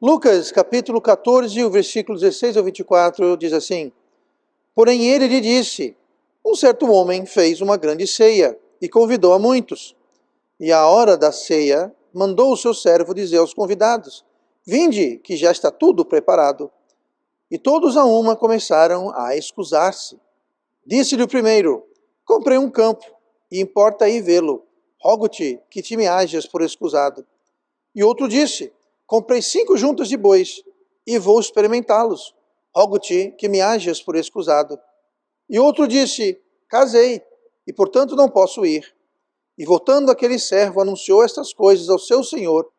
Lucas, capítulo 14, o versículo 16 ao 24, diz assim: Porém ele lhe disse, um certo homem fez uma grande ceia e convidou a muitos. E à hora da ceia, mandou o seu servo dizer aos convidados, Vinde, que já está tudo preparado. E todos a uma começaram a escusar-se. Disse-lhe o primeiro, Comprei um campo, e importa ir vê-lo. Rogo-te que te me hajas por escusado. E outro disse, Comprei 5 juntas de bois, e vou experimentá-los. Rogo-te que me hajas por escusado. E outro disse, Casei, e portanto não posso ir. E voltando aquele servo, anunciou estas coisas ao seu senhor.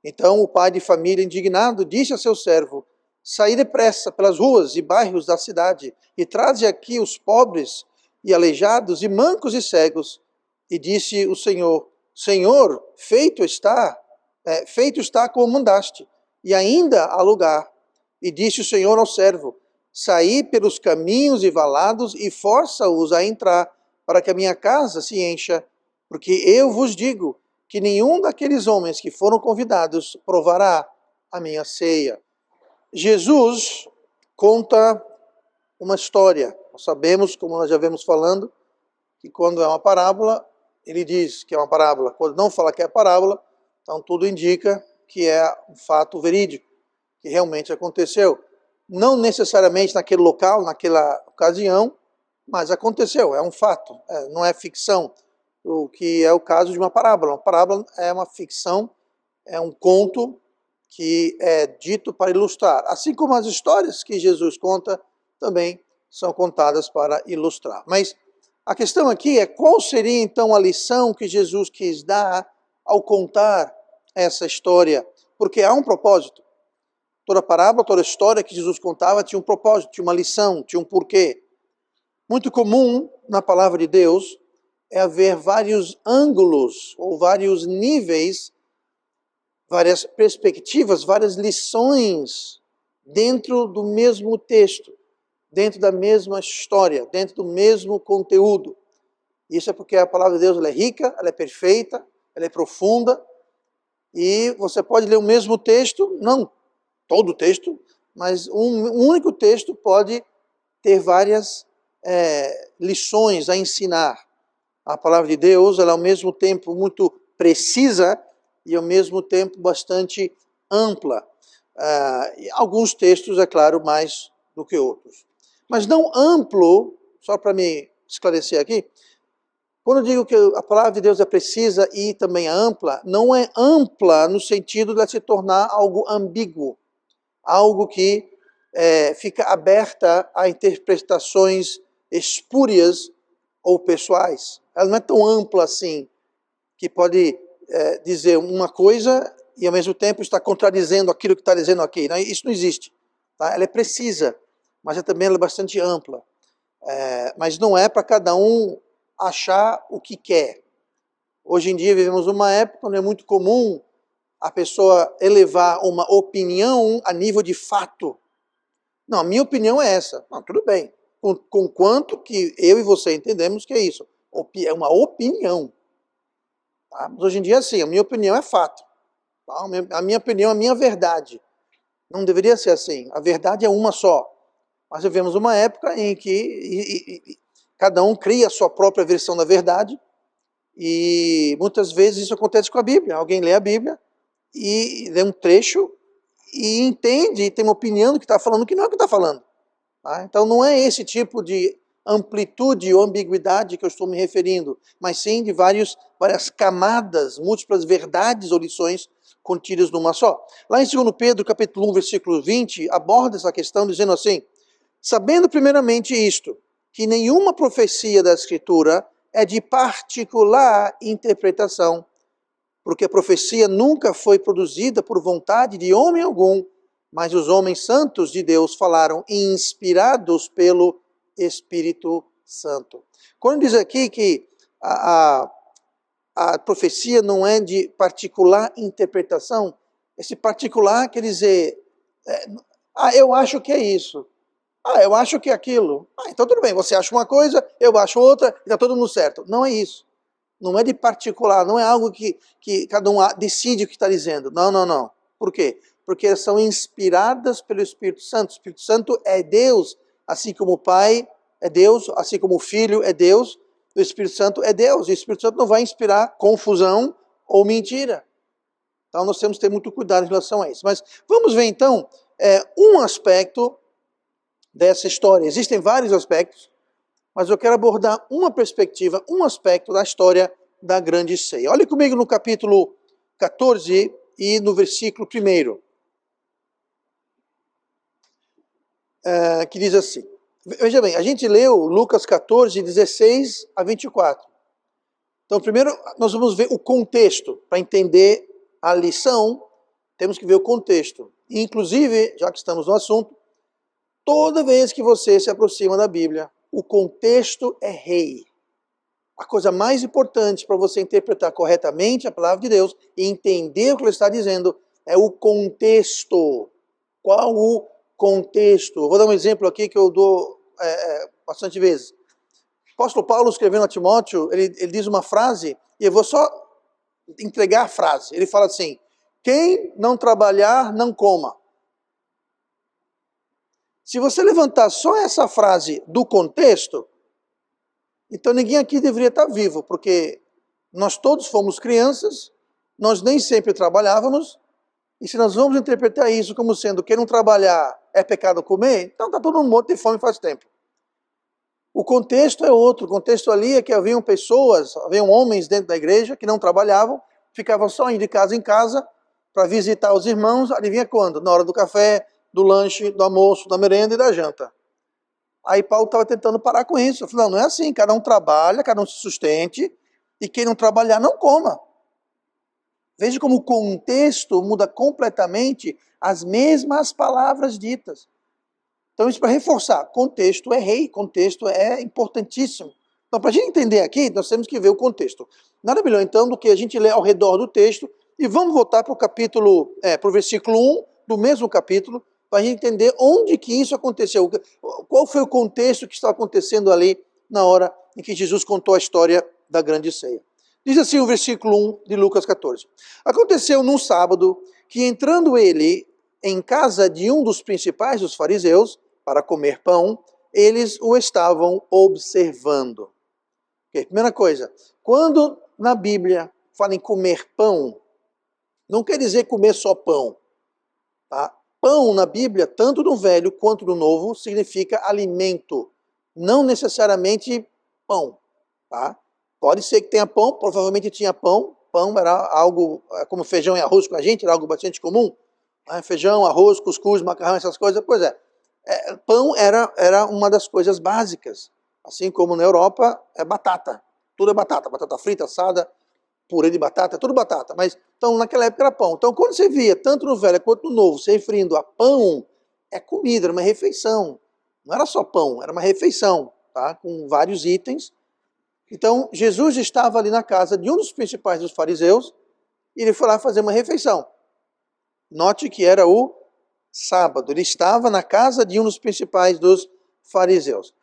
Então o pai de família, indignado, disse a seu servo, Saí depressa pelas ruas e bairros da cidade, e traze aqui os pobres, e aleijados, e mancos e cegos. E disse o Senhor, Senhor, feito está como mandaste, e ainda há lugar. E disse o Senhor ao servo, Saí pelos caminhos e valados, e força-os a entrar, para que a minha casa se encha. Porque eu vos digo que nenhum daqueles homens que foram convidados provará a minha ceia. Jesus conta uma história. Nós sabemos, como nós já vemos falando, que quando é uma parábola, ele diz que é uma parábola. Quando não fala que é parábola, então tudo indica que é um fato verídico, que realmente aconteceu. Não necessariamente naquele local, naquela ocasião, mas aconteceu, é um fato, não é ficção. O que é o caso de uma parábola. Uma parábola é uma ficção, é um conto que é dito para ilustrar. Assim como as histórias que Jesus conta também são contadas para ilustrar. Mas a questão aqui é qual seria então a lição que Jesus quis dar ao contar essa história, porque há um propósito. Toda parábola, toda história que Jesus contava tinha um propósito, tinha uma lição, tinha um porquê. Muito comum na palavra de Deus é haver vários ângulos ou vários níveis, várias perspectivas, várias lições dentro do mesmo texto, dentro da mesma história, dentro do mesmo conteúdo. Isso é porque a palavra de Deus ela é rica, ela é perfeita, ela é profunda, e você pode ler o mesmo texto, não todo o texto, mas um único texto pode ter várias lições a ensinar. A palavra de Deus ela é ao mesmo tempo muito precisa e ao mesmo tempo bastante ampla. Alguns textos, é claro, mais do que outros. Mas não amplo, só para me esclarecer aqui, quando eu digo que a palavra de Deus é precisa e também é ampla, não é ampla no sentido de se tornar algo ambíguo, algo que fica aberta a interpretações espúrias ou pessoais. Ela não é tão ampla assim, que pode dizer uma coisa e ao mesmo tempo está contradizendo aquilo que está dizendo aqui. Isso não existe. Tá? Ela é precisa, mas também ela é bastante ampla. Mas não é para cada um achar o que quer. Hoje em dia vivemos uma época onde é muito comum a pessoa elevar uma opinião a nível de fato. Não, a minha opinião é essa. Não, tudo bem. Com quanto que eu e você entendemos que é isso. É uma opinião. Tá? Mas hoje em dia é assim, a minha opinião é fato. Tá? A minha opinião é a minha verdade. Não deveria ser assim. A verdade é uma só. Mas vivemos uma época em que cada um cria a sua própria versão da verdade. E muitas vezes isso acontece com a Bíblia. Alguém lê a Bíblia e lê um trecho e entende e tem uma opinião do que está falando que não é o que está falando. Tá? Então não é esse tipo de amplitude ou ambiguidade que eu estou me referindo, mas sim de várias camadas, múltiplas verdades ou lições contidas numa só. Lá em 2 Pedro, capítulo 1, versículo 20, aborda essa questão dizendo assim, sabendo primeiramente isto, que nenhuma profecia da Escritura é de particular interpretação, porque a profecia nunca foi produzida por vontade de homem algum, mas os homens santos de Deus falaram inspirados pelo Espírito Santo. Quando diz aqui que a profecia não é de particular interpretação, esse particular quer dizer, eu acho que é isso, eu acho que é aquilo, então tudo bem, você acha uma coisa, eu acho outra, e está todo mundo certo. Não é isso. Não é de particular, não é algo que cada um decide o que está dizendo. Não, não, não. Por quê? porque elas são inspiradas pelo Espírito Santo. O Espírito Santo é Deus, assim como o Pai é Deus, assim como o Filho é Deus, o Espírito Santo é Deus. E o Espírito Santo não vai inspirar confusão ou mentira. Então nós temos que ter muito cuidado em relação a isso. Mas vamos ver então um aspecto dessa história. Existem vários aspectos, mas eu quero abordar uma perspectiva, um aspecto da história da grande ceia. Olhe comigo no capítulo 14 e no versículo 1. Que diz assim. Veja bem, a gente leu Lucas 14, 16 a 24. Então, primeiro, nós vamos ver o contexto. Para entender a lição, temos que ver o contexto. Inclusive, já que estamos no assunto, toda vez que você se aproxima da Bíblia, o contexto é rei. A coisa mais importante para você interpretar corretamente a palavra de Deus e entender o que ele está dizendo é o contexto. Qual o contexto? Eu vou dar um exemplo aqui que eu dou bastante vezes. O apóstolo Paulo, escrevendo a Timóteo, ele diz uma frase, e eu vou só entregar a frase. Ele fala assim: quem não trabalhar, não coma. Se você levantar só essa frase do contexto, então ninguém aqui deveria estar vivo, porque nós todos fomos crianças, nós nem sempre trabalhávamos, e se nós vamos interpretar isso como sendo quem não trabalhar é pecado comer, então está todo mundo morto de fome faz tempo. O contexto é outro, o contexto ali é que haviam pessoas, haviam homens dentro da igreja que não trabalhavam, ficavam só indo de casa em casa para visitar os irmãos, adivinha quando? Na hora do café, do lanche, do almoço, da merenda e da janta. Aí Paulo estava tentando parar com isso. Eu falei, não é assim, cada um trabalha, cada um se sustente, e quem não trabalhar não coma. Veja como o contexto muda completamente as mesmas palavras ditas. Então isso para reforçar, contexto é rei, contexto é importantíssimo. Então para a gente entender aqui, nós temos que ver o contexto. Nada melhor então do que a gente ler ao redor do texto, e vamos voltar para o capítulo, para o versículo 1 do mesmo capítulo, para a gente entender onde que isso aconteceu, qual foi o contexto que está acontecendo ali na hora em que Jesus contou a história da grande ceia. Diz assim o versículo 1 de Lucas 14. Aconteceu num sábado que, entrando ele em casa de um dos principais dos fariseus para comer pão, eles o estavam observando. Okay, primeira coisa, quando na Bíblia fala em comer pão, não quer dizer comer só pão. Tá? Pão na Bíblia, tanto no Velho quanto no Novo, significa alimento, não necessariamente pão. Tá? Pode ser que tenha pão, provavelmente tinha pão. Pão era algo como feijão e arroz com a gente, era algo bastante comum. Né? Feijão, arroz, cuscuz, macarrão, essas coisas. Pois é, pão era uma das coisas básicas. Assim como na Europa é batata. Tudo é batata. Batata frita, assada, purê de batata, tudo batata. Mas então naquela época era pão. Então quando você via, tanto no Velho quanto no Novo, se referindo a pão, é comida, era uma refeição. Não era só pão, era uma refeição, tá? Com vários itens. Então Jesus estava ali na casa de um dos principais dos fariseus e ele foi lá fazer uma refeição. Note que era o sábado. Ele estava na casa de um dos principais dos fariseus.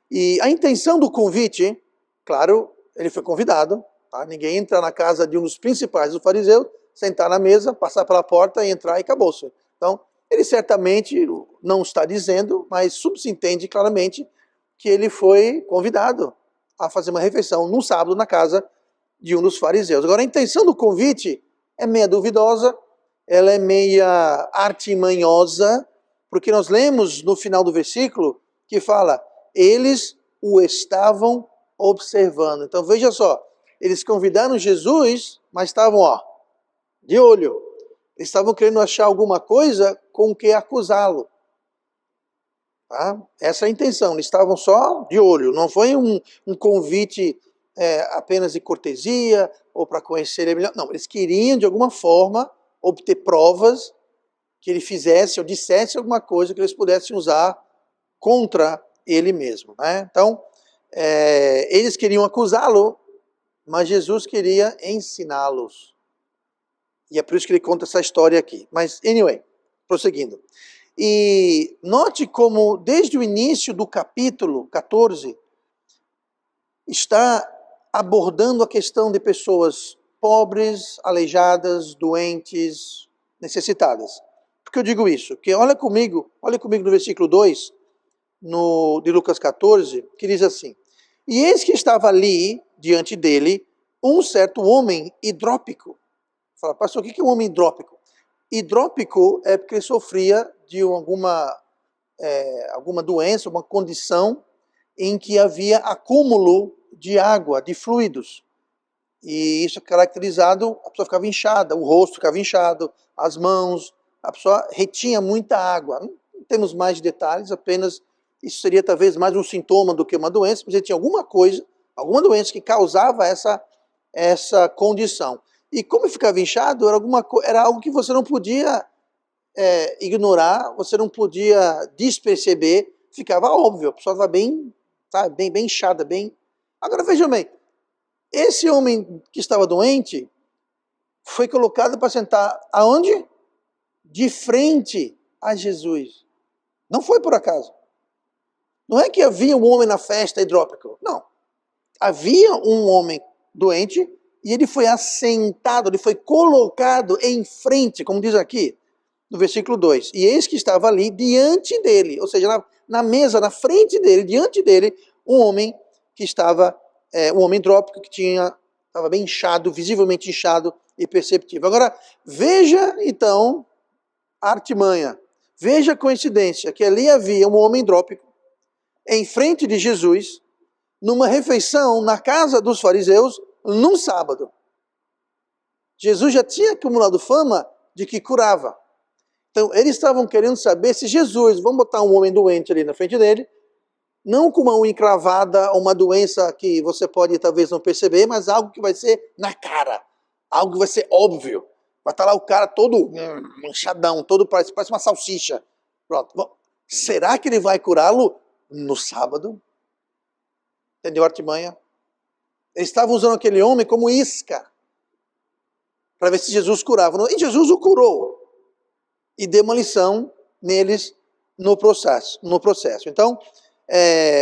E a intenção do convite, claro, ele foi convidado. Tá? Ninguém entra na casa de um dos principais dos fariseus, sentar na mesa, passar pela porta, entrar e acabou-se. Então, ele certamente não está dizendo, mas subsentende claramente que ele foi convidado a fazer uma refeição num sábado na casa de um dos fariseus. Agora, a intenção do convite é meia duvidosa, ela é meia artimanhosa, porque nós lemos no final do versículo que fala, eles o estavam observando. Então veja só, eles convidaram Jesus, mas estavam de olho. Eles estavam querendo achar alguma coisa com que acusá-lo. Tá? Essa é a intenção, eles estavam só de olho, não foi um convite apenas de cortesia ou para conhecer ele melhor. Não, eles queriam de alguma forma obter provas que ele fizesse ou dissesse alguma coisa que eles pudessem usar contra ele mesmo. Né? Então, eles queriam acusá-lo, mas Jesus queria ensiná-los. E é por isso que ele conta essa história aqui. Mas, anyway, prosseguindo. E note como, desde o início do capítulo 14, está abordando a questão de pessoas pobres, aleijadas, doentes, necessitadas. que eu digo isso? Porque olha comigo no versículo 2, de Lucas 14, que diz assim: E eis que estava ali, diante dele, um certo homem hidrópico. Fala, pastor, o que é um homem hidrópico? Hidrópico é porque ele sofria de alguma doença, uma condição em que havia acúmulo de água, de fluidos. E isso é caracterizado, a pessoa ficava inchada, o rosto ficava inchado, as mãos, a pessoa retinha muita água. Não temos mais detalhes, apenas isso seria talvez mais um sintoma do que uma doença, mas ele tinha alguma doença que causava essa condição. E como ficava inchado, era algo que você não podia ignorar, você não podia desperceber, ficava óbvio, a pessoa estava bem, sabe, bem inchada, bem... Agora vejam bem, esse homem que estava doente foi colocado para sentar aonde? De frente a Jesus. Não foi por acaso. Não é que havia um homem na festa hidrópico. Não. Havia um homem doente e ele foi assentado, ele foi colocado em frente, como diz aqui no versículo 2. E eis que estava ali diante dele, ou seja, na mesa, na frente dele, diante dele, um homem que estava, um homem hidrópico que estava bem inchado, visivelmente inchado e perceptível. Agora, veja então a artimanha, veja a coincidência, que ali havia um homem hidrópico em frente de Jesus, numa refeição na casa dos fariseus, num sábado. Jesus já tinha acumulado fama de que curava. Então, eles estavam querendo saber se Jesus, vamos botar um homem doente ali na frente dele, não com uma unha encravada, uma doença que você pode talvez não perceber, mas algo que vai ser na cara, algo que vai ser óbvio. Vai estar lá o cara todo manchadão, todo parece uma salsicha. Pronto. Bom, será que ele vai curá-lo no sábado? Entendeu a artimanha? Eles estavam usando aquele homem como isca para ver se Jesus curava. E Jesus o curou. E deu uma lição neles no processo. Então,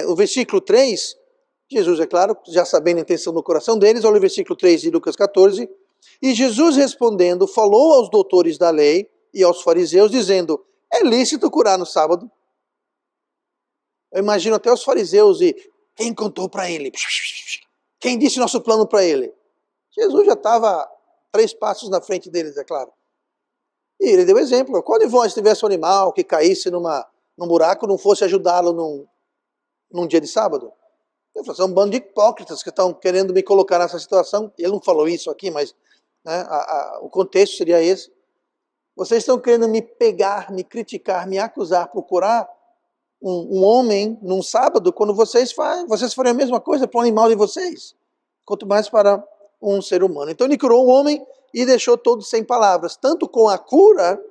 o versículo 3, Jesus, é claro, já sabendo a intenção do coração deles, olha o versículo 3 de Lucas 14. E Jesus respondendo, falou aos doutores da lei e aos fariseus, dizendo, é lícito curar no sábado? Eu imagino até os fariseus e quem contou para ele? Quem disse nosso plano para ele? Jesus já estava 3 passos na frente deles, é claro. E ele deu exemplo. Qual de vós tivesse um animal que caísse num buraco, não fosse ajudá-lo num dia de sábado? Ele falou, são um bando de hipócritas que estão querendo me colocar nessa situação. Ele não falou isso aqui, mas né, o contexto seria esse. Vocês estão querendo me pegar, me criticar, me acusar por curar um homem num sábado, quando vocês farem a mesma coisa para o animal de vocês. Quanto mais para um ser humano. Então ele curou o homem e deixou todos sem palavras, tanto com a cura,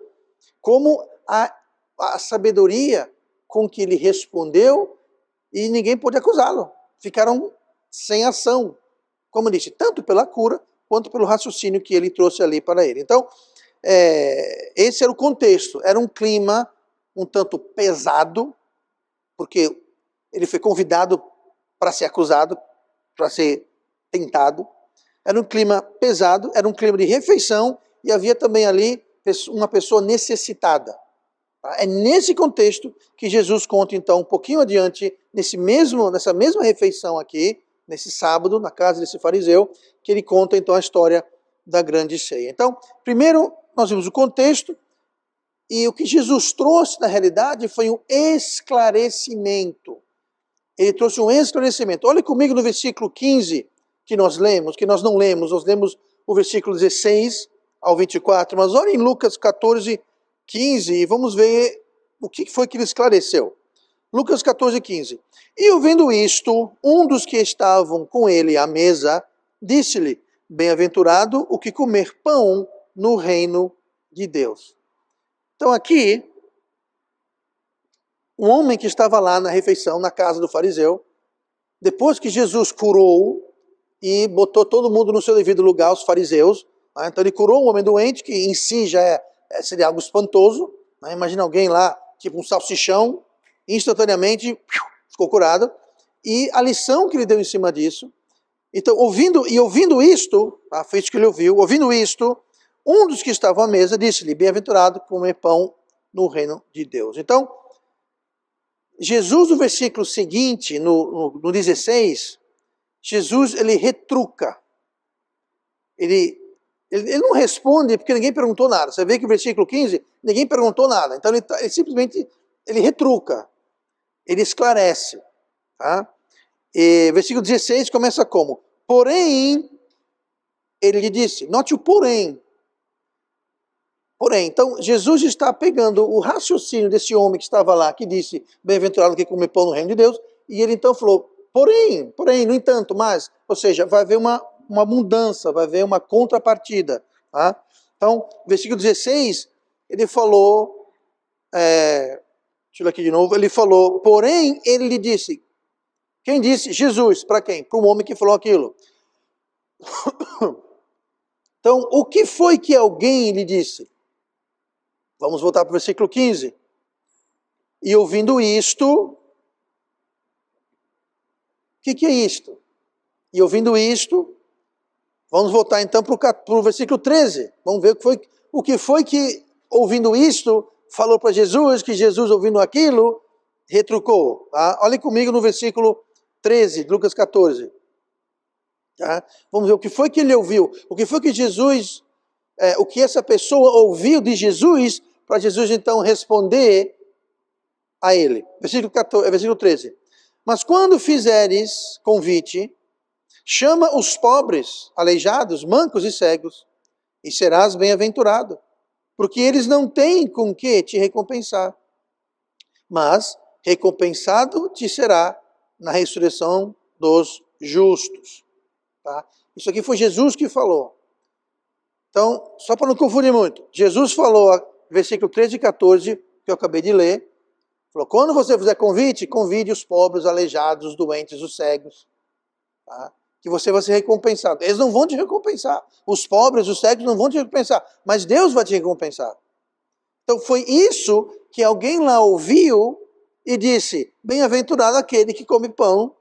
como a sabedoria com que ele respondeu, e ninguém pôde acusá-lo. Ficaram sem ação, como eu disse, tanto pela cura, quanto pelo raciocínio que ele trouxe ali para ele. Então, esse era o contexto. Era um clima um tanto pesado, porque ele foi convidado para ser acusado, para ser tentado. Era um clima pesado, era um clima de refeição, e havia também ali uma pessoa necessitada. É nesse contexto que Jesus conta, então, um pouquinho adiante, nessa mesma refeição aqui, nesse sábado, na casa desse fariseu, que ele conta, então, a história da grande ceia. Então, primeiro, nós vimos o contexto, e o que Jesus trouxe, na realidade, foi um esclarecimento. Ele trouxe um esclarecimento. Olha comigo no versículo 15, que nós não lemos, nós lemos o versículo 16 ao 24, mas olha em Lucas 14, 15, e vamos ver o que foi que ele esclareceu. Lucas 14, 15. E ouvindo isto, um dos que estavam com ele à mesa, disse-lhe, bem-aventurado o que comer pão no reino de Deus. Então aqui, um homem que estava lá na refeição, na casa do fariseu, depois que Jesus curou e botou todo mundo no seu devido lugar, os fariseus, né? Então ele curou um homem doente, que em si já seria algo espantoso, né? Imagina alguém lá, tipo um salsichão, instantaneamente ficou curado, e a lição que ele deu em cima disso. Então, ouvindo isto, foi isso que ele ouviu, ouvindo isto, um dos que estavam à mesa disse-lhe, bem-aventurado comer pão no reino de Deus. Então, Jesus, no versículo seguinte, no 16, Jesus, ele retruca. Ele não responde porque ninguém perguntou nada. Você vê que no versículo 15, ninguém perguntou nada. Então, ele simplesmente retruca. Ele esclarece. Tá? E versículo 16 começa como? Porém, ele lhe disse. Note o porém. Porém, então, Jesus está pegando o raciocínio desse homem que estava lá, que disse, bem-aventurado que come pão no reino de Deus, e ele então falou, porém, no entanto, mas, ou seja, vai haver uma mudança, vai haver uma contrapartida. Tá? Então, versículo 16, ele falou, deixa eu ler aqui de novo, ele falou, porém, ele lhe disse, quem disse? Jesus, para quem? Para o homem que falou aquilo. Então, o que foi que alguém lhe disse? Vamos voltar para o versículo 15. E ouvindo isto, o que é isto? E ouvindo isto, vamos voltar então para o versículo 13. Vamos ver o que foi que, ouvindo isto, falou para Jesus, que Jesus, ouvindo aquilo, retrucou. Tá? Olhem comigo no versículo 13, de Lucas 14. Tá? Vamos ver o que foi que ele ouviu. O que foi que Jesus, o que essa pessoa ouviu de Jesus, para Jesus então responder a ele. Versículo 13. Mas quando fizeres convite, chama os pobres, aleijados, mancos e cegos, e serás bem-aventurado, porque eles não têm com que te recompensar. Mas recompensado te será na ressurreição dos justos. Tá? Isso aqui foi Jesus que falou. Então, só para não confundir muito, Jesus falou, versículo 13 e 14, que eu acabei de ler, falou, quando você fizer convite, convide os pobres, aleijados, os doentes, os cegos, tá? Que você vai ser recompensado. Eles não vão te recompensar. Os pobres, os cegos não vão te recompensar, mas Deus vai te recompensar. Então foi isso que alguém lá ouviu e disse, bem-aventurado aquele que come pão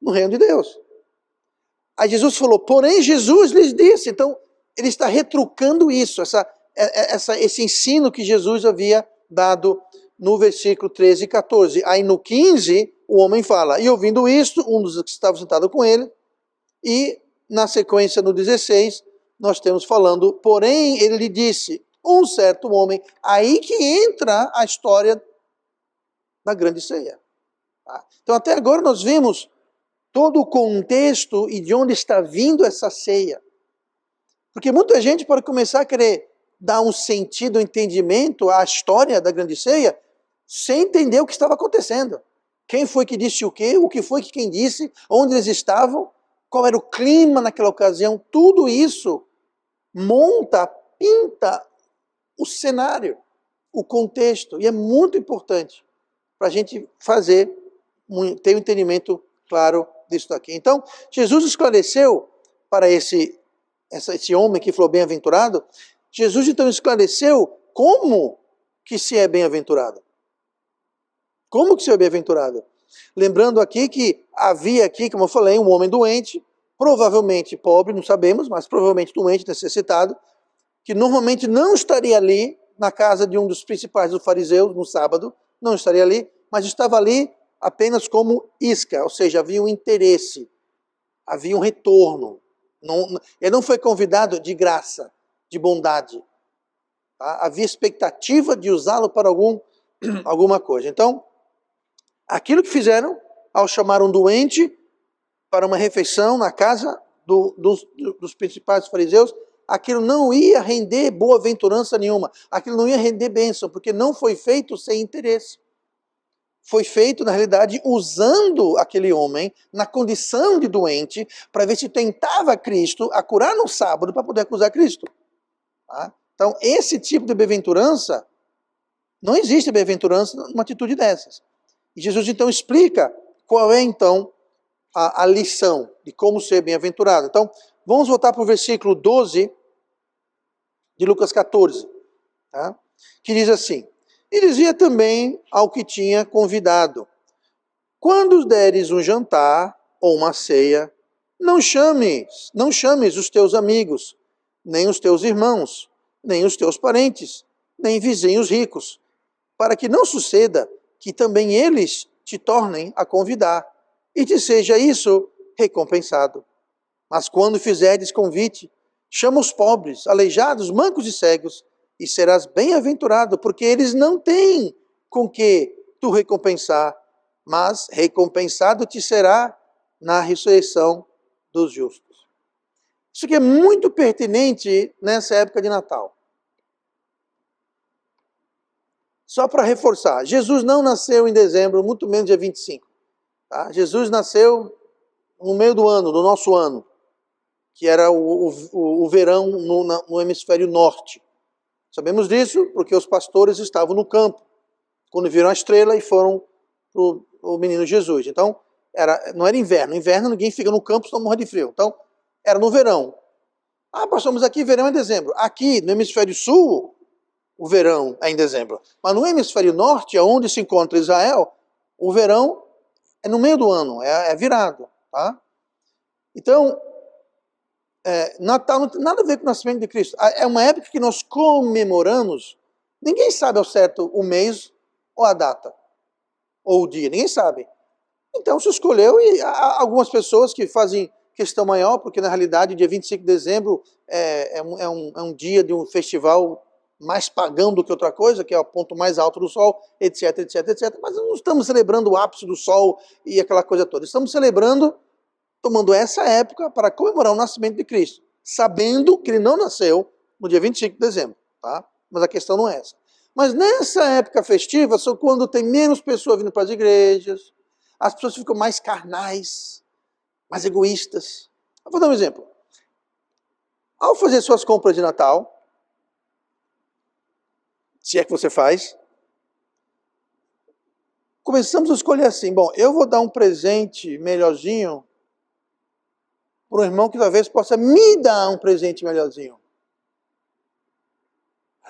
no reino de Deus. Aí Jesus falou, porém Jesus lhes disse. Então ele está retrucando isso, esse ensino que Jesus havia dado no versículo 13 e 14. Aí no 15, o homem fala, e ouvindo isto, um dos que estavam sentados com ele, e na sequência no 16, nós temos falando, porém ele lhe disse, um certo homem, aí que entra a história da grande ceia. Tá? Então até agora nós vimos todo o contexto e de onde está vindo essa ceia. Porque muita gente pode começar a querer dar um sentido, um entendimento à história da grande ceia, sem entender o que estava acontecendo. Quem foi que disse o quê? O que foi que quem disse? Onde eles estavam? Qual era o clima naquela ocasião? Tudo isso monta, pinta o cenário, o contexto. E é muito importante para a gente ter um entendimento claro disso daqui. Então, Jesus esclareceu para esse homem que falou bem-aventurado, Jesus então esclareceu como que se é bem-aventurado. Como que se é bem-aventurado? Lembrando aqui que havia aqui, como eu falei, um homem doente, provavelmente pobre, não sabemos, mas provavelmente doente, necessitado, que normalmente não estaria ali na casa de um dos principais dos fariseus no sábado, não estaria ali, mas estava ali apenas como isca, ou seja, havia um interesse, havia um retorno. Ele não foi convidado de graça, de bondade. Tá? Havia expectativa de usá-lo para alguma coisa. Então, aquilo que fizeram ao chamar um doente para uma refeição na casa dos principais fariseus, aquilo não ia render boa-aventurança nenhuma, aquilo não ia render bênção, porque não foi feito sem interesse. Foi feito, na realidade, usando aquele homem na condição de doente, para ver se tentava Cristo a curar no sábado para poder acusar Cristo. Tá? Então, esse tipo de bem-aventurança, não existe bem-aventurança numa atitude dessas. E Jesus então explica qual é então a lição de como ser bem-aventurado. Então, vamos voltar para o versículo 12 de Lucas 14, tá? Que diz assim, e dizia também ao que tinha convidado, quando deres um jantar ou uma ceia, não chames os teus amigos, nem os teus irmãos, nem os teus parentes, nem vizinhos ricos, para que não suceda que também eles te tornem a convidar, e te seja isso recompensado. Mas quando fizerdes convite, chama os pobres, aleijados, mancos e cegos, e serás bem-aventurado, porque eles não têm com que tu recompensar, mas recompensado te será na ressurreição dos justos. Isso aqui é muito pertinente nessa época de Natal. Só para reforçar, Jesus não nasceu em dezembro, muito menos dia 25. Tá? Jesus nasceu no meio do ano, do nosso ano, que era o verão no hemisfério norte. Sabemos disso porque os pastores estavam no campo, quando viram a estrela e foram para o menino Jesus. Então, não era inverno. Inverno ninguém fica no campo, senão morre de frio. Então, era no verão. Pastor, mas aqui verão é em dezembro. Aqui, no hemisfério sul, o verão é em dezembro. Mas no hemisfério norte, onde se encontra Israel, o verão é no meio do ano, é virado. Tá? Então, Natal não tem nada a ver com o nascimento de Cristo. É uma época que nós comemoramos, ninguém sabe ao certo o mês ou a data, ou o dia, ninguém sabe. Então se escolheu, e há algumas pessoas que fazem questão maior, porque na realidade o dia 25 de dezembro é um dia de um festival mais pagão do que outra coisa, que é o ponto mais alto do sol, etc, etc, etc. Mas não estamos celebrando o ápice do sol e aquela coisa toda. Estamos celebrando, tomando essa época para comemorar o nascimento de Cristo, sabendo que ele não nasceu no dia 25 de dezembro, tá? Mas a questão não é essa. Mas nessa época festiva, só quando tem menos pessoas vindo para as igrejas, as pessoas ficam mais carnais, mais egoístas. Eu vou dar um exemplo. Ao fazer suas compras de Natal, se é que você faz, começamos a escolher assim, bom, eu vou dar um presente melhorzinho para um irmão que talvez possa me dar um presente melhorzinho.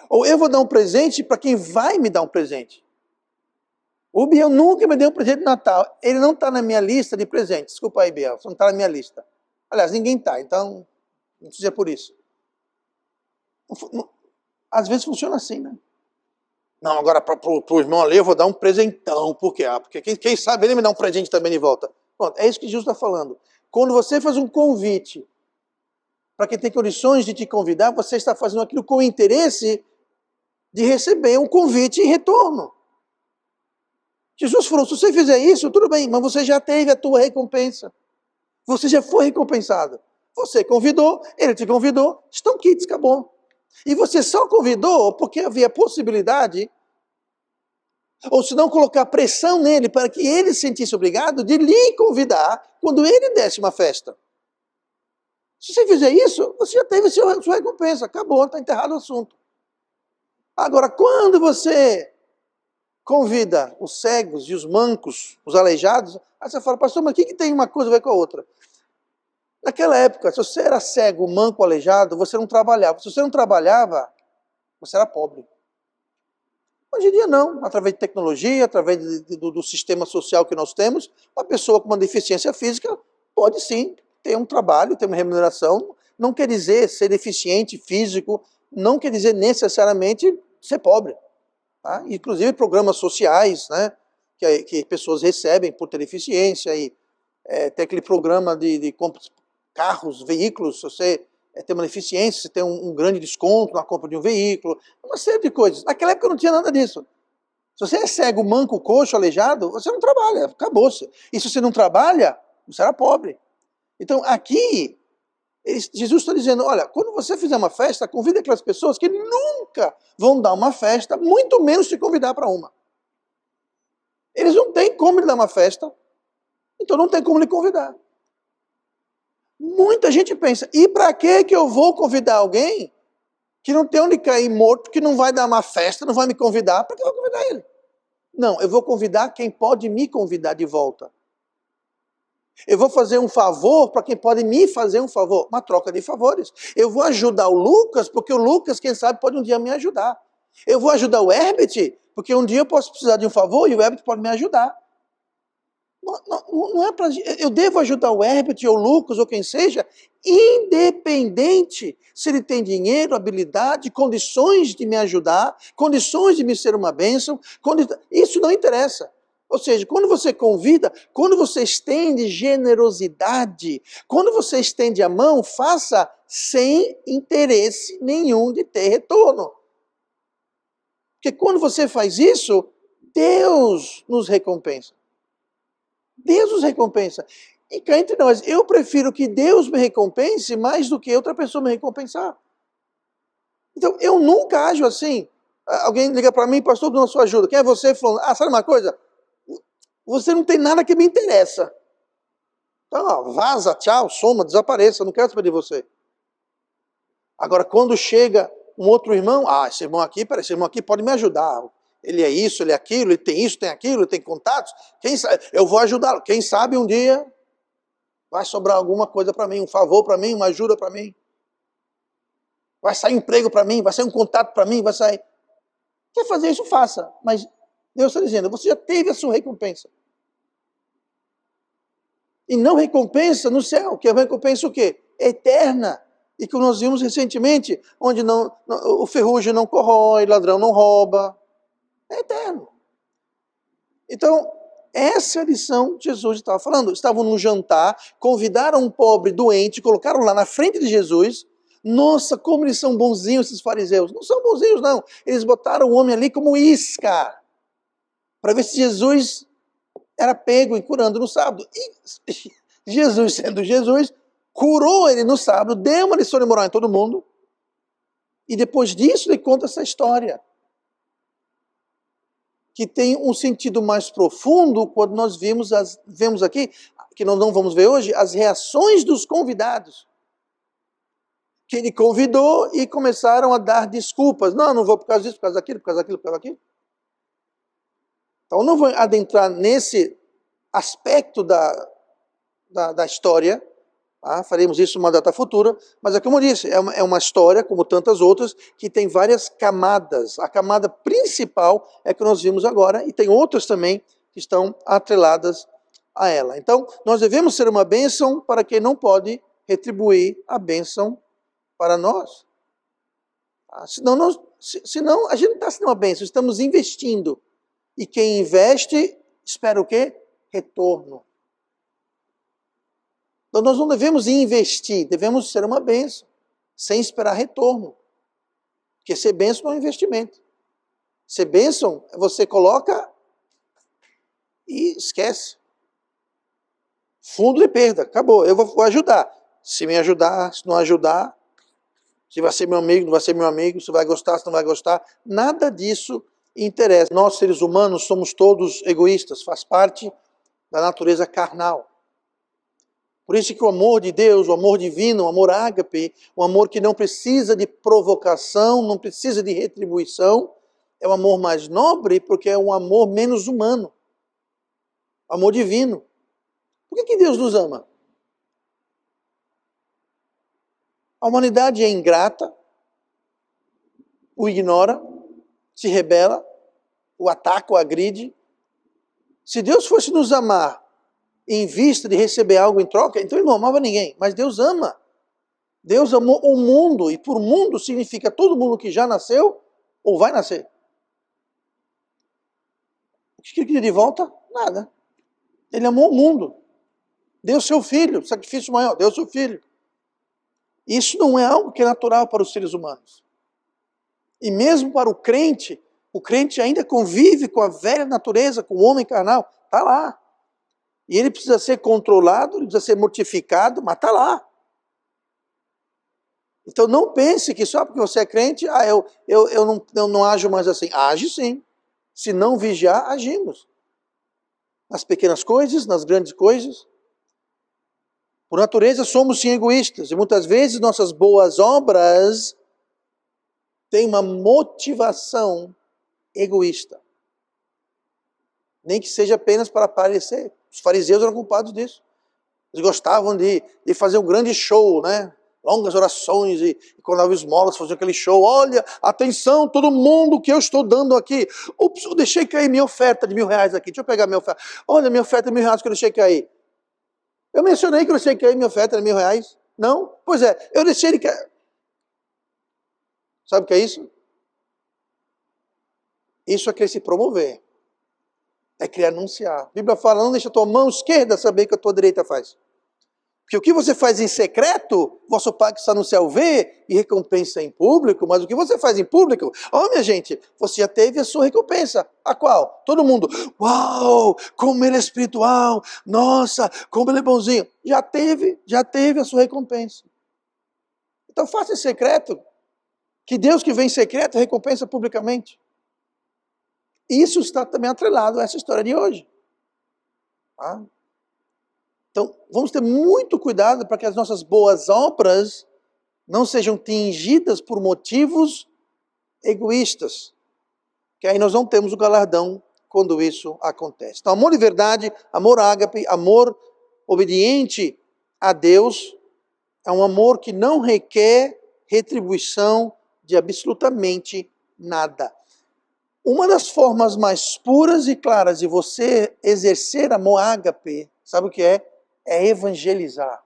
Ou eu vou dar um presente para quem vai me dar um presente. O Biel nunca me deu um presente de Natal. Ele não está na minha lista de presentes. Desculpa aí, Biel, você não está na minha lista. Aliás, ninguém está, então não precisa por isso. Às vezes funciona assim, né? Não, agora para o irmão ali eu vou dar um presentão. Por quê? Porque quem sabe ele me dá um presente também de volta. Pronto, é isso que Jesus está falando. Quando você faz um convite para quem tem condições de te convidar, você está fazendo aquilo com o interesse de receber um convite em retorno. Jesus falou, se você fizer isso, tudo bem, mas você já teve a tua recompensa. Você já foi recompensado. Você convidou, ele te convidou, estão quites, acabou. E você só convidou porque havia possibilidade, ou se não colocar pressão nele para que ele se sentisse obrigado de lhe convidar quando ele desse uma festa. Se você fizer isso, você já teve sua recompensa, acabou, está enterrado o assunto. Agora, quando você convida os cegos e os mancos, os aleijados, aí você fala, pastor, mas o que tem uma coisa a ver com a outra? Naquela época, se você era cego, manco, aleijado, você não trabalhava. Se você não trabalhava, você era pobre. Hoje em dia não, através de tecnologia, através do sistema social que nós temos, uma pessoa com uma deficiência física pode sim ter um trabalho, ter uma remuneração. Não quer dizer ser deficiente físico, não quer dizer necessariamente ser pobre. Tá? Inclusive programas sociais, né, que pessoas recebem por ter deficiência, e tem aquele programa de compra de carros, veículos, se você tem uma deficiência, você tem um grande desconto na compra de um veículo, uma série de coisas. Naquela época não tinha nada disso. Se você é cego, manco, coxo, aleijado, você não trabalha, acabou-se. E se você não trabalha, você era pobre. Então aqui, Jesus está dizendo, olha, quando você fizer uma festa, convide aquelas pessoas que nunca vão dar uma festa, muito menos te convidar para uma. Eles não têm como lhe dar uma festa, então não tem como lhe convidar. Muita gente pensa, e para que eu vou convidar alguém que não tem onde cair morto, que não vai dar uma festa, não vai me convidar? Para que eu vou convidar ele? Não, eu vou convidar quem pode me convidar de volta. Eu vou fazer um favor para quem pode me fazer um favor, uma troca de favores. Eu vou ajudar o Lucas, porque o Lucas, quem sabe, pode um dia me ajudar. Eu vou ajudar o Herbert, porque um dia eu posso precisar de um favor e o Herbert pode me ajudar. Não é para. Eu devo ajudar o Herbert ou o Lucas ou quem seja, independente se ele tem dinheiro, habilidade, condições de me ajudar, condições de me ser uma bênção. Isso não interessa. Ou seja, quando você convida, quando você estende generosidade, quando você estende a mão, faça sem interesse nenhum de ter retorno. Porque quando você faz isso, Deus nos recompensa. Deus nos recompensa. E cá entre nós, eu prefiro que Deus me recompense mais do que outra pessoa me recompensar. Então, eu nunca ajo assim. Alguém liga para mim, pastor, não sua ajuda. Quem é você? Falando, sabe uma coisa? Você não tem nada que me interessa. Então, ó, vaza, tchau, soma, desapareça, não quero saber de você. Agora, quando chega um outro irmão, esse irmão aqui, peraí, esse irmão aqui pode me ajudar. Ele é isso, ele é aquilo, ele tem isso, tem aquilo, ele tem contatos. Quem sabe, eu vou ajudá-lo. Quem sabe um dia vai sobrar alguma coisa para mim, um favor para mim, uma ajuda para mim. Vai sair um emprego para mim, vai sair um contato para mim, vai sair. Quer fazer isso, faça. Mas Deus está dizendo, você já teve a sua recompensa. E não recompensa no céu, que é recompensa o quê? Eterna. E que nós vimos recentemente, onde o ferrugem não corrói, ladrão não rouba. É eterno. Então, essa é a lição que Jesus estava falando. Estavam num jantar, convidaram um pobre doente, colocaram lá na frente de Jesus. Nossa, como eles são bonzinhos, esses fariseus. Não são bonzinhos, não. Eles botaram o homem ali como isca, para ver se Jesus era pego em curando no sábado. E Jesus, sendo Jesus, curou ele no sábado, deu uma lição de moral em todo mundo. E depois disso ele conta essa história, que tem um sentido mais profundo quando nós vemos aqui, que nós não vamos ver hoje, as reações dos convidados. Que ele convidou e começaram a dar desculpas. Não vou por causa disso, por causa daquilo, por causa daquilo, por causa daquilo. Então, eu não vou adentrar nesse aspecto da história, tá? Faremos isso numa data futura, mas é como eu disse, é uma história, como tantas outras, que tem várias camadas. A camada principal é que nós vimos agora, e tem outras também que estão atreladas a ela. Então, nós devemos ser uma bênção para quem não pode retribuir a bênção para nós. Senão a gente não está sendo uma bênção, estamos investindo. E quem investe, espera o quê? Retorno. Então nós não devemos investir, devemos ser uma bênção, sem esperar retorno. Porque ser bênção não é um investimento. Ser bênção, você coloca e esquece. Fundo de perda, acabou, eu vou ajudar. Se me ajudar, se não ajudar, se vai ser meu amigo, não vai ser meu amigo, se vai gostar, se não vai gostar, nada disso interessa. Nós, seres humanos, somos todos egoístas, faz parte da natureza carnal. Por isso que o amor de Deus, o amor divino, o amor ágape, o amor que não precisa de provocação, não precisa de retribuição, é o amor mais nobre porque é um amor menos humano. Amor divino. Por que Deus nos ama? A humanidade é ingrata, o ignora, se rebela, o ataca, o agride. Se Deus fosse nos amar em vista de receber algo em troca, então ele não amava ninguém. Mas Deus ama. Deus amou o mundo, e por mundo significa todo mundo que já nasceu ou vai nascer. O que ele queria de volta? Nada. Ele amou o mundo. Deu seu filho, sacrifício maior, deu seu filho. Isso não é algo que é natural para os seres humanos. E mesmo para o crente ainda convive com a velha natureza, com o homem carnal, está lá. E ele precisa ser controlado, ele precisa ser mortificado, mas está lá. Então não pense que só porque você é crente, eu não ajo mais assim. Age sim. Se não vigiar, agimos. Nas pequenas coisas, nas grandes coisas. Por natureza somos sim egoístas. E muitas vezes nossas boas obras têm uma motivação egoísta. Nem que seja apenas para aparecer. Os fariseus eram culpados disso. Eles gostavam de fazer um grande show, né? longas orações, e quando havia os molas faziam aquele show, olha, atenção, todo mundo que eu estou dando aqui. Ups, eu deixei cair minha oferta de R$1.000 aqui, deixa eu pegar minha oferta. Olha, minha oferta de R$1.000 que eu deixei cair. Eu mencionei que eu deixei cair minha oferta de R$1.000? Não? Pois é, eu deixei ele cair. Sabe o que é isso? Isso é querer se promover. É querer anunciar. A Bíblia fala, não deixa a tua mão esquerda saber o que a tua direita faz. Porque o que você faz em secreto, vosso Pai que está no céu vê e recompensa em público, mas o que você faz em público, minha gente, você já teve a sua recompensa. A qual? Todo mundo, uau, como ele é espiritual, nossa, como ele é bonzinho. Já teve a sua recompensa. Então faça em secreto, que Deus que vem em secreto recompensa publicamente. Isso está também atrelado a essa história de hoje. Tá? Então, vamos ter muito cuidado para que as nossas boas obras não sejam tingidas por motivos egoístas. Que aí nós não temos o galardão quando isso acontece. Então, amor de verdade, amor ágape, amor obediente a Deus, é um amor que não requer retribuição de absolutamente nada. Uma das formas mais puras e claras de você exercer amor ágape, sabe o que é? É evangelizar.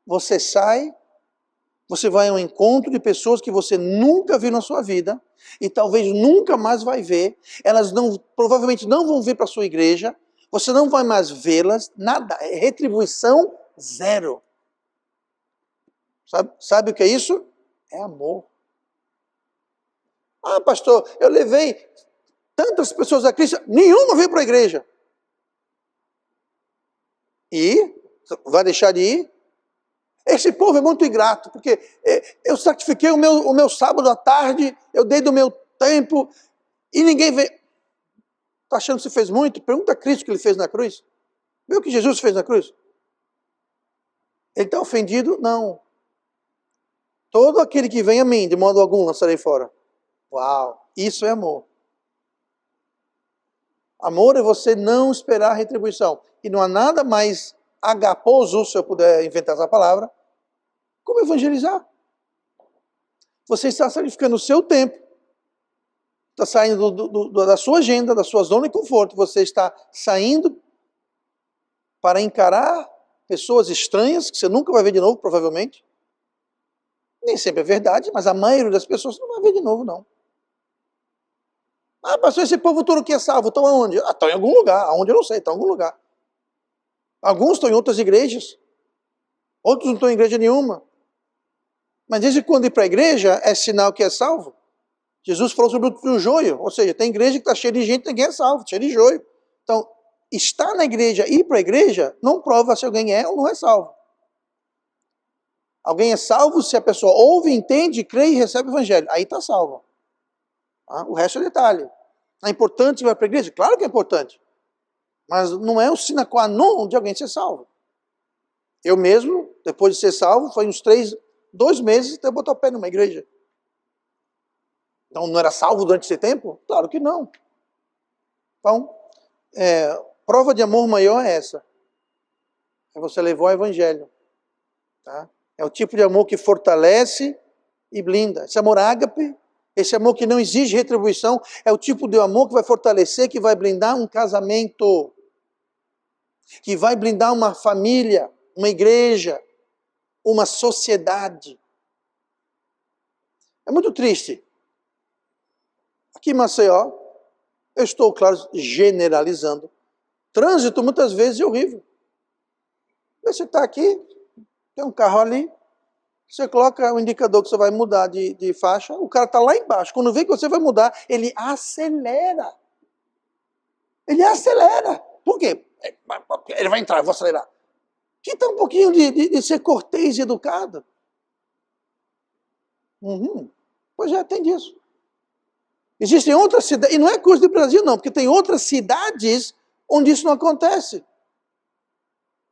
Você sai, você vai a um encontro de pessoas que você nunca viu na sua vida e talvez nunca mais vai ver. Elas provavelmente não vão vir para a sua igreja. Você não vai mais vê-las, nada. É retribuição zero. Sabe o que é isso? É amor. Ah, pastor, eu levei tantas pessoas a Cristo, nenhuma veio para a igreja. E vai deixar de ir? Esse povo é muito ingrato, porque eu sacrifiquei o meu sábado à tarde, eu dei do meu tempo, e ninguém veio. Está achando que você fez muito? Pergunta a Cristo o que ele fez na cruz. Viu o que Jesus fez na cruz? Ele está ofendido? Não. Todo aquele que vem a mim, de modo algum, lançarei fora. Uau, isso é amor. Amor é você não esperar retribuição. E não há nada mais agaposo, se eu puder inventar essa palavra, como evangelizar. Você está sacrificando o seu tempo, está saindo da sua agenda, da sua zona de conforto, você está saindo para encarar pessoas estranhas, que você nunca vai ver de novo, provavelmente. Nem sempre é verdade, mas a maioria das pessoas não vai ver de novo, não. Ah, pastor, esse povo todo que é salvo, estão aonde? Ah, estão em algum lugar, aonde eu não sei, estão em algum lugar. Alguns estão em outras igrejas, outros não estão em igreja nenhuma. Mas desde quando ir para a igreja é sinal que é salvo? Jesus falou sobre o joio, ou seja, tem igreja que está cheia de gente, ninguém é salvo, cheia de joio. Então, estar na igreja, ir para a igreja, não prova se alguém é ou não é salvo. Alguém é salvo se a pessoa ouve, entende, crê e recebe o evangelho. Aí está salvo. O resto é detalhe. É importante ir para a igreja? Claro que é importante. Mas não é o sine qua non de alguém ser salvo. Eu mesmo, depois de ser salvo, foi uns 2 meses até botar o pé numa igreja. Então, não era salvo durante esse tempo? Claro que não. Então, prova de amor maior é essa. É você levou o evangelho. Tá? É o tipo de amor que fortalece e blinda. Esse amor ágape, esse amor que não exige retribuição, é o tipo de amor que vai fortalecer, que vai blindar um casamento, que vai blindar uma família, uma igreja, uma sociedade. É muito triste. Aqui em Maceió, eu estou, claro, generalizando. Trânsito muitas vezes é horrível. Você está aqui, tem um carro ali, você coloca o indicador que você vai mudar de faixa, o cara está lá embaixo. Quando vê que você vai mudar, ele acelera. Ele acelera. Por quê? Ele vai entrar, eu vou acelerar. Que tal um pouquinho de ser cortês e educado? Pois é, tem disso. Existem outras cidades, e não é coisa do Brasil não, porque tem outras cidades onde isso não acontece.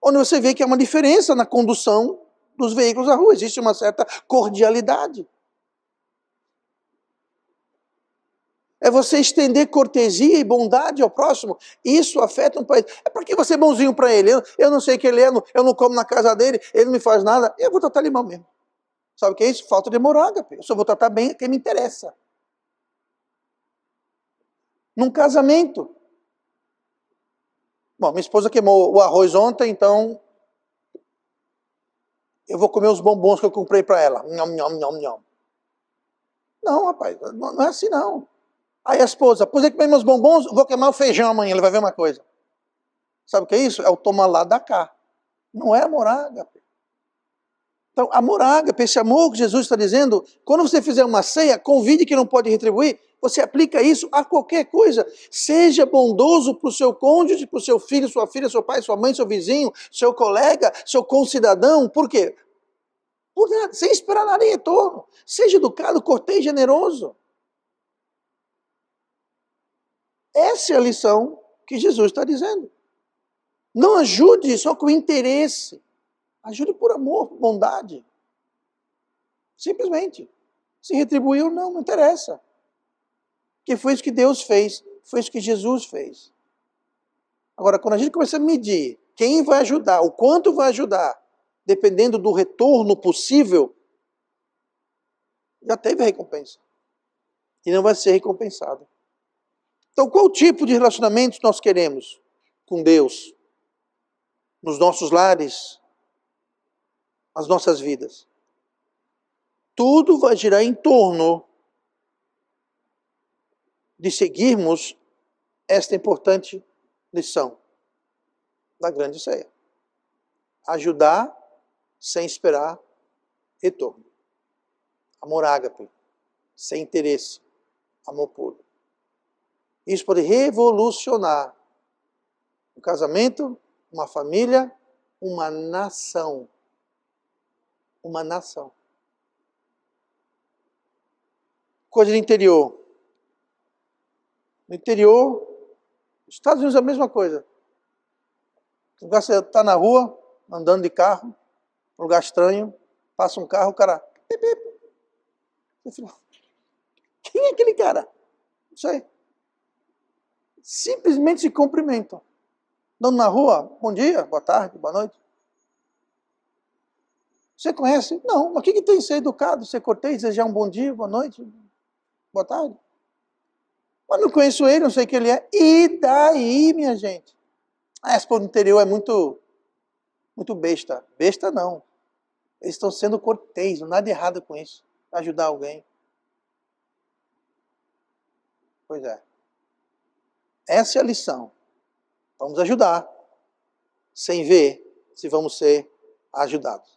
Onde você vê que há uma diferença na condução dos veículos à rua, existe uma certa cordialidade. É você estender cortesia e bondade ao próximo. Isso afeta um país. É porque você é bonzinho para ele. Eu não sei quem ele é, eu não como na casa dele, ele não me faz nada. Eu vou tratar ele mal mesmo. Sabe o que é isso? Falta de moral, eu só vou tratar bem quem me interessa. Num casamento. Bom, minha esposa queimou o arroz ontem, então eu vou comer os bombons que eu comprei para ela. Nham, nham, nham, nham. Não, rapaz, não é assim não. Aí a esposa, pois é que meus bombons, vou queimar o feijão amanhã, ele vai ver uma coisa. Sabe o que é isso? É o toma lá da cá. Não é amor ágape. Então, amor ágape, esse amor que Jesus está dizendo, quando você fizer uma ceia, convide que não pode retribuir, você aplica isso a qualquer coisa. Seja bondoso para o seu cônjuge, para o seu filho, sua filha, seu pai, sua mãe, seu vizinho, seu colega, seu concidadão. Por quê? Por nada, sem esperar nada em retorno. Seja educado, cortês, generoso. Essa é a lição que Jesus está dizendo. Não ajude só com interesse. Ajude por amor, por bondade. Simplesmente. Se retribuiu, não interessa. Porque foi isso que Deus fez, foi isso que Jesus fez. Agora, quando a gente começa a medir quem vai ajudar, o quanto vai ajudar, dependendo do retorno possível, já teve a recompensa. E não vai ser recompensado. Então, qual tipo de relacionamentos nós queremos com Deus? Nos nossos lares, nas nossas vidas. Tudo vai girar em torno de seguirmos esta importante lição da grande ceia. Ajudar sem esperar retorno. Amor ágape, sem interesse, amor puro. Isso pode revolucionar um casamento, uma família, uma nação. Uma nação. Coisa do interior. No interior, nos Estados Unidos é a mesma coisa. Você está na rua, andando de carro, um lugar estranho, passa um carro, o cara... Pip, pip. Quem é aquele cara? Não sei. Simplesmente se cumprimentam. Andando na rua, bom dia, boa tarde, boa noite. Você conhece? Não. Mas o que tem ser educado, ser cortês, desejar um bom dia, boa noite, boa tarde? Mas não conheço ele, não sei quem ele é. E daí, minha gente? Esse povo do interior é muito besta. Besta não. Eles estão sendo cortês, não há nada de errado com isso. Ajudar alguém. Pois é. Essa é a lição. Vamos ajudar, sem ver se vamos ser ajudados.